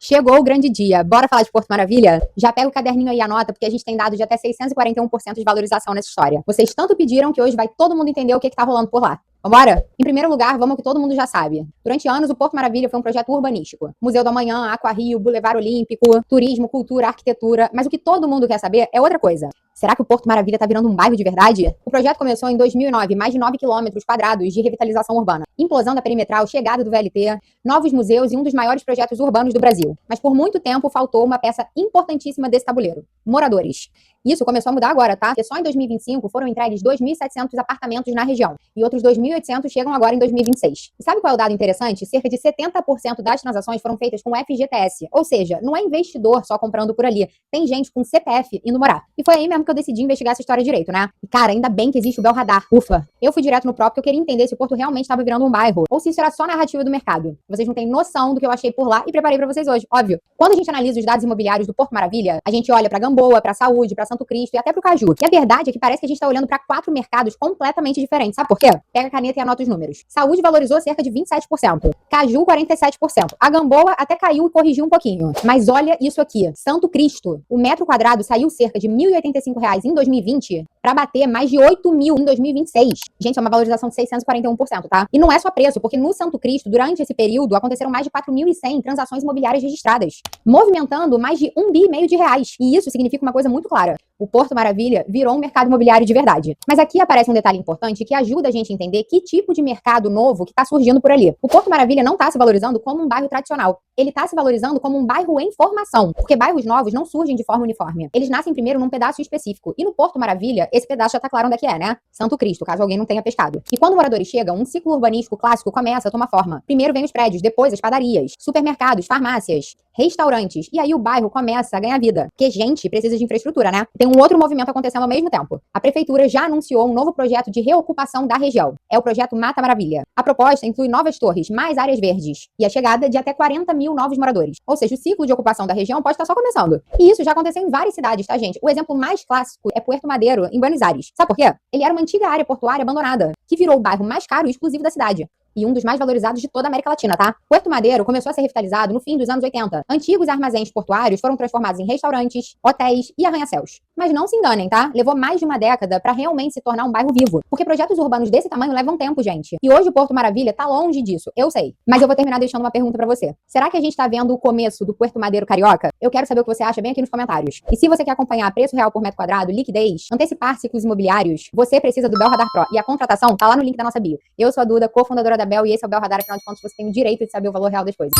Chegou o grande dia. Bora falar de Porto Maravilha? Já pega o caderninho aí e anota, porque a gente tem dado de até 641% de valorização nessa história. Vocês tanto pediram que hoje vai todo mundo entender o que tá rolando por lá. Vambora? Em primeiro lugar, vamos ao que todo mundo já sabe. Durante anos, o Porto Maravilha foi um projeto urbanístico. Museu do Amanhã, Aquarrio, Boulevard Olímpico, turismo, cultura, arquitetura. Mas o que todo mundo quer saber é outra coisa. Será que o Porto Maravilha tá virando um bairro de verdade? O projeto começou em 2009, mais de 9 quilômetros quadrados de revitalização urbana. Implosão da perimetral, chegada do VLT, novos museus e um dos maiores projetos urbanos do Brasil. Mas por muito tempo faltou uma peça importantíssima desse tabuleiro: moradores. Isso começou a mudar agora, tá? Porque só em 2025 foram entregues 2.700 apartamentos na região. E outros 2.800 chegam agora em 2026. E sabe qual é o dado interessante? Cerca de 70% das transações foram feitas com FGTS. Ou seja, não é investidor só comprando por ali. Tem gente com CPF indo morar. E foi aí mesmo que eu decidi investigar essa história direito, né? E cara, ainda bem que existe o Belradar. Ufa! Eu fui direto no próprio porque eu queria entender se o Porto realmente estava virando um bairro. Ou se isso era só narrativa do mercado. Vocês não têm noção do que eu achei por lá e preparei pra vocês hoje. Óbvio. Quando a gente analisa os dados imobiliários do Porto Maravilha, a gente olha pra Gamboa, pra Saúde, pra Santo Cristo e até pro Caju. E a verdade é que parece que a gente tá olhando pra 4 mercados completamente diferentes. Sabe por quê? Pega a caneta e anota os números. Saúde valorizou cerca de 27%. Caju, 47%. A Gamboa até caiu e corrigiu um pouquinho. Mas olha isso aqui. Santo Cristo. O metro quadrado saiu cerca de R$ 1.085 em 2020 pra bater mais de 8.000 em 2026. Gente, é uma valorização de 641%, tá? E não é só preço, porque no Santo Cristo, durante esse período, aconteceram mais de 4.100 transações imobiliárias registradas, movimentando mais de R$ 1,5 bilhão. E isso significa uma coisa muito clara. O Porto Maravilha virou um mercado imobiliário de verdade. Mas aqui aparece um detalhe importante que ajuda a gente a entender que tipo de mercado novo que está surgindo por ali. O Porto Maravilha não está se valorizando como um bairro tradicional. Ele está se valorizando como um bairro em formação. Porque bairros novos não surgem de forma uniforme. Eles nascem primeiro num pedaço específico. E no Porto Maravilha, esse pedaço já tá claro onde é que é, né? Santo Cristo, caso alguém não tenha pescado. E quando moradores chegam, um ciclo urbanístico clássico começa a tomar forma. Primeiro vem os prédios, depois as padarias, supermercados, farmácias, restaurantes. E aí o bairro começa a ganhar vida. Porque gente precisa de infraestrutura, né? Tem um outro movimento acontecendo ao mesmo tempo. A prefeitura já anunciou um novo projeto de reocupação da região. É o projeto Mata Maravilha. A proposta inclui novas torres, mais áreas verdes e a chegada de até 40 mil novos moradores. Ou seja, o ciclo de ocupação da região pode estar só começando. E isso já aconteceu em várias cidades, tá, gente? O exemplo mais clássico é Puerto Madero, em Buenos Aires. Sabe por quê? Ele era uma antiga área portuária abandonada, que virou o bairro mais caro e exclusivo da cidade. E um dos mais valorizados de toda a América Latina, tá? Puerto Madero começou a ser revitalizado no fim dos anos 80. Antigos armazéns portuários foram transformados em restaurantes, hotéis e arranha-céus. Mas não se enganem, tá? Levou mais de uma década pra realmente se tornar um bairro vivo. Porque projetos urbanos desse tamanho levam tempo, gente. E hoje o Porto Maravilha tá longe disso, eu sei. Mas eu vou terminar deixando uma pergunta pra você. Será que a gente tá vendo o começo do Puerto Madero carioca? Eu quero saber o que você acha bem aqui nos comentários. E se você quer acompanhar preço real por metro quadrado, liquidez, antecipar ciclos imobiliários, você precisa do Belradar Pro. E a contratação tá lá no link da nossa bio. Eu sou a Duda, cofundadora da Bel, e esse é o Belradar. Afinal de contas, você tem o direito de saber o valor real das coisas.